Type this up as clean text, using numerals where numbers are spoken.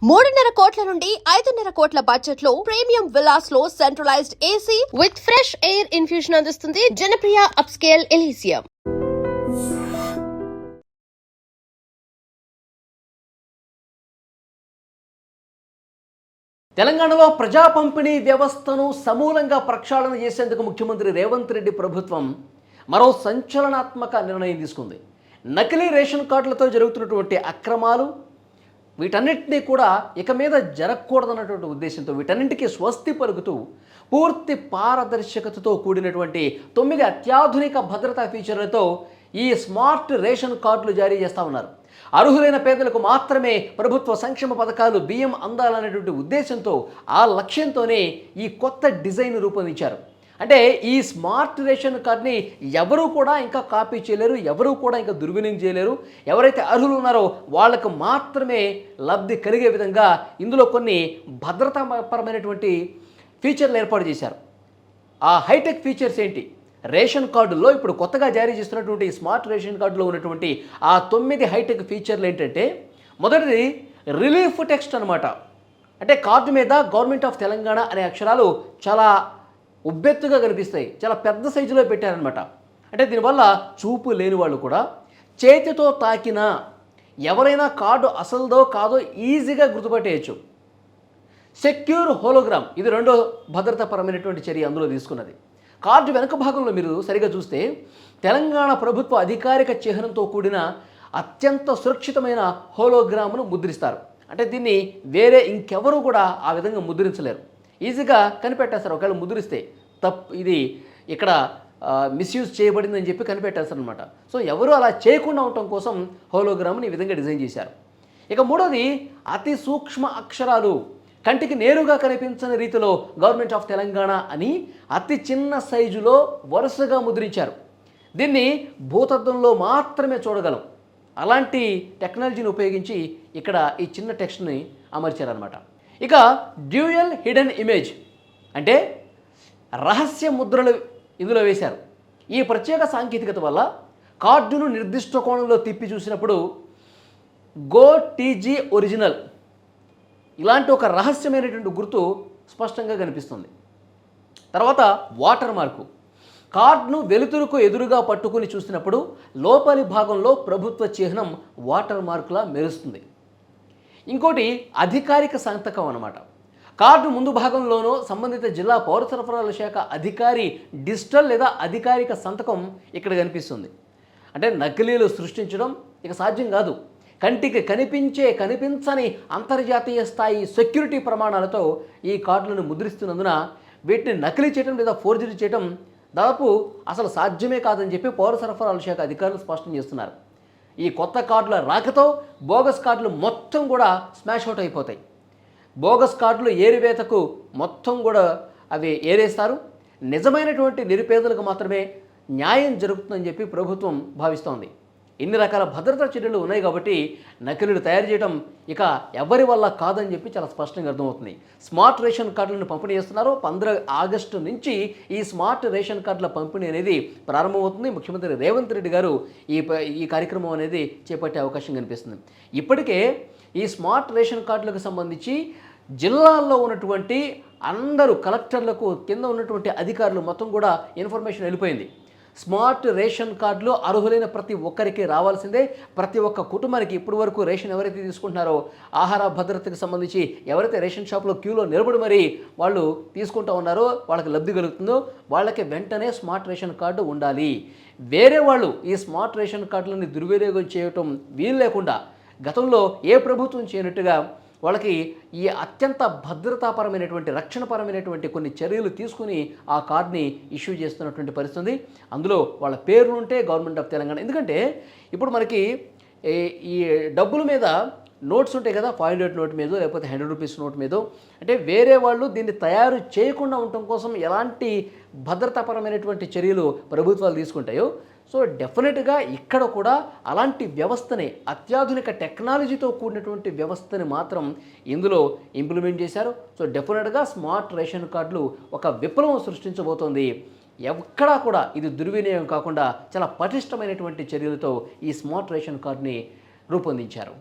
3.5 కోట్ల నుండి 5.5 కోట్ల బడ్జెట్ లో ప్రీమియం విల్లాస్ లో centralised AC with fresh air infusion అందిస్తుంది జనప్రియ అప్స్కేల్ ఎలీసియం. తెలంగాణలో ప్రజా పంపిణీ వ్యవస్థను సమూలంగా ప్రక్షాళన చేసేందుకు ముఖ్యమంత్రి రేవంత్ రెడ్డి ప్రభుత్వం మరో సంచలనాత్మక నిర్ణయం తీసుకుంది. నకిలీ రేషన్ కార్డులతో జరుగుతున్నటువంటి అక్రమాలు వీటన్నిటినీ కూడా ఇక మీద జరగకూడదన్నటువంటి ఉద్దేశంతో వీటన్నింటికీ స్వస్తి పలుకుతూ పూర్తి పారదర్శకతతో కూడినటువంటి 9 అత్యాధునిక భద్రతా ఫీచర్లతో ఈ స్మార్ట్ రేషన్ కార్డులు జారీ చేస్తూ ఉన్నారు. అర్హులైన పేదలకు మాత్రమే ప్రభుత్వ సంక్షేమ పథకాలు బియ్యం అందాలనేటువంటి ఉద్దేశంతో ఆ లక్ష్యంతోనే ఈ కొత్త డిజైన్ రూపొందించారు. అంటే ఈ స్మార్ట్ రేషన్ కార్డ్ని ఎవరూ కూడా ఇంకా కాపీ చేయలేరు, ఎవరూ కూడా ఇంకా దుర్వినియోగం చేయలేరు. ఎవరైతే అర్హులు ఉన్నారో వాళ్ళకు మాత్రమే లబ్ధి కలిగే విధంగా ఇందులో కొన్ని భద్రతాపరమైనటువంటి ఫీచర్లు ఏర్పాటు చేశారు. ఆ హైటెక్ ఫీచర్స్ ఏంటి? రేషన్ కార్డుల్లో ఇప్పుడు కొత్తగా జారీ చేస్తున్నటువంటి స్మార్ట్ రేషన్ కార్డులో ఉన్నటువంటి ఆ 9 హైటెక్ ఫీచర్లు ఏంటంటే, మొదటిది రిలీఫ్ టెక్స్ట్ అనమాట. అంటే కార్డు మీద గవర్నమెంట్ ఆఫ్ తెలంగాణ అనే అక్షరాలు చాలా ఉబ్బెత్తుగా కనిపిస్తాయి, చాలా పెద్ద సైజులో పెట్టారనమాట. అంటే దీనివల్ల చూపు లేని వాళ్ళు కూడా చేతితో తాకినా ఎవరైనా కార్డు అసలుదో కాదో ఈజీగా గుర్తుపట్టేయచ్చు. సెక్యూర్ హోలోగ్రామ్, ఇది రెండో భద్రతాపరమైనటువంటి చర్య అందులో తీసుకున్నది. కార్డు వెనుక భాగంలో మీరు సరిగా చూస్తే తెలంగాణ ప్రభుత్వ అధికారిక చిహ్నంతో కూడిన అత్యంత సురక్షితమైన హోలోగ్రామ్ను ముద్రిస్తారు. అంటే దీన్ని వేరే ఇంకెవరూ కూడా ఆ విధంగా ముద్రించలేరు, ఈజీగా కనిపెట్టేస్తారు. ఒకవేళ ముద్రిస్తే ఇది ఇక్కడ మిస్యూజ్ చేయబడిందని చెప్పి కనిపెట్టేస్తారు అనమాట. సో ఎవరు అలా చేయకుండా ఉండటం కోసం హోలోగ్రామ్ని ఈ విధంగా డిజైన్ చేశారు. ఇక మూడోది అతి సూక్ష్మ అక్షరాలు, కంటికి నేరుగా కనిపించని రీతిలో గవర్నమెంట్ ఆఫ్ తెలంగాణ అని అతి చిన్న సైజులో వరుసగా ముద్రించారు. దీన్ని భూతద్దంలో మాత్రమే చూడగలం. అలాంటి టెక్నాలజీని ఉపయోగించి ఇక్కడ ఈ చిన్న టెక్స్ట్ని అమర్చారనమాట. ఇక డ్యూయల్ హిడెన్ ఇమేజ్ అంటే రహస్య ముద్రలు ఇందులో వేశారు. ఈ ప్రత్యేక సాంకేతికత వల్ల కార్డును నిర్దిష్ట కోణంలో తిప్పి చూసినప్పుడు గో టీజీ ఒరిజినల్ ఇలాంటి ఒక రహస్యమైనటువంటి గుర్తు స్పష్టంగా కనిపిస్తుంది. తర్వాత వాటర్ మార్కు, కార్డును వెలుతురుకు ఎదురుగా పట్టుకుని చూసినప్పుడు లోపలి భాగంలో ప్రభుత్వ చిహ్నం వాటర్ మార్కులా మెరుస్తుంది. ఇంకోటి అధికారిక సంతకం అన్నమాట. కార్డు ముందు భాగంలోనో సంబంధిత జిల్లా పౌర సరఫరాల శాఖ అధికారి డిజిటల్ లేదా అధికారిక సంతకం ఇక్కడ కనిపిస్తుంది. అంటే నకిలీలు సృష్టించడం ఇక సాధ్యం కాదు. కంటికి కనిపించని అంతర్జాతీయ స్థాయి సెక్యూరిటీ ప్రమాణాలతో ఈ కార్డులను ముద్రిస్తున్నందున వీటిని నకిలీ చేయడం లేదా ఫోర్జరీ చేయడం దాదాపు అసలు సాధ్యమే కాదని చెప్పి పౌర సరఫరాల శాఖ అధికారులు స్పష్టం చేస్తున్నారు. ఈ కొత్త కార్డుల రాకతో బోగస్ కార్డులు మొత్తం కూడా స్మాష్ అవుట్ అయిపోతాయి. బోగస్ కార్డులు ఏరివేతకు మొత్తం కూడా అవి ఏరేస్తారు. నిజమైనటువంటి నిరుపేదలకు మాత్రమే న్యాయం జరుగుతుందని చెప్పి ప్రభుత్వం భావిస్తోంది. ఇన్ని రకాల భద్రతా చర్యలు ఉన్నాయి కాబట్టి నకిలీలు తయారు చేయడం ఇక ఎవరి వల్ల కాదని చెప్పి చాలా స్పష్టంగా అర్థమవుతుంది. స్మార్ట్ రేషన్ కార్డులను పంపిణీ చేస్తున్నారు. 15 ఆగస్టు నుంచి ఈ స్మార్ట్ రేషన్ కార్డుల పంపిణీ అనేది ప్రారంభమవుతుంది. ముఖ్యమంత్రి రేవంత్ రెడ్డి గారు ఈ కార్యక్రమం అనేది చేపట్టే అవకాశం కనిపిస్తుంది. ఇప్పటికే ఈ స్మార్ట్ రేషన్ కార్డులకు సంబంధించి జిల్లాల్లో ఉన్నటువంటి అందరూ కలెక్టర్లకు కింద ఉన్నటువంటి అధికారులు మొత్తం కూడా ఇన్ఫర్మేషన్ వెళ్ళిపోయింది. స్మార్ట్ రేషన్ కార్డులు అర్హులైన ప్రతి ఒక్కరికి రావాల్సిందే. ప్రతి ఒక్క కుటుంబానికి ఇప్పటి వరకు రేషన్ ఎవరైతే తీసుకుంటున్నారో ఆహార భద్రతకు సంబంధించి ఎవరైతే రేషన్ షాప్లో క్యూలో నిలబడి మరీ వాళ్ళు తీసుకుంటూ ఉన్నారో వాళ్ళకి లబ్ధి కలుగుతుందో వాళ్ళకి వెంటనే స్మార్ట్ రేషన్ కార్డు ఉండాలి. వేరే వాళ్ళు ఈ స్మార్ట్ రేషన్ కార్డులని దుర్వినియోగం చేయటం వీలు లేకుండా గతంలో ఏ ప్రభుత్వం చేయనట్టుగా వాళ్ళకి ఈ అత్యంత భద్రతాపరమైనటువంటి రక్షణపరమైనటువంటి కొన్ని చర్యలు తీసుకుని ఆ కార్డ్ని ఇష్యూ చేస్తున్నటువంటి పరిస్థితి. అందులో వాళ్ళ పేర్లు ఉంటే గవర్నమెంట్ ఆఫ్ తెలంగాణ. ఎందుకంటే ఇప్పుడు మనకి ఈ డబ్బుల మీద నోట్స్ ఉంటాయి కదా, 500 నోట్ మీదో లేకపోతే 100 రూపీస్ నోట్ మీదో, అంటే వేరే వాళ్ళు దీన్ని తయారు చేయకుండా ఉండటం కోసం ఎలాంటి భద్రతాపరమైనటువంటి చర్యలు ప్రభుత్వాలు తీసుకుంటాయో, సో డెఫినెట్గా ఇక్కడ కూడా అలాంటి వ్యవస్థని అత్యాధునిక టెక్నాలజీతో కూడినటువంటి వ్యవస్థని మాత్రం ఇందులో ఇంప్లిమెంట్ చేశారు. సో డెఫినెట్గా స్మార్ట్ రేషన్ కార్డులు ఒక విప్లవం సృష్టించబోతోంది. ఎక్కడా కూడా ఇది దుర్వినియోగం కాకుండా చాలా పటిష్టమైనటువంటి చర్యలతో ఈ స్మార్ట్ రేషన్ కార్డుని రూపొందించారు.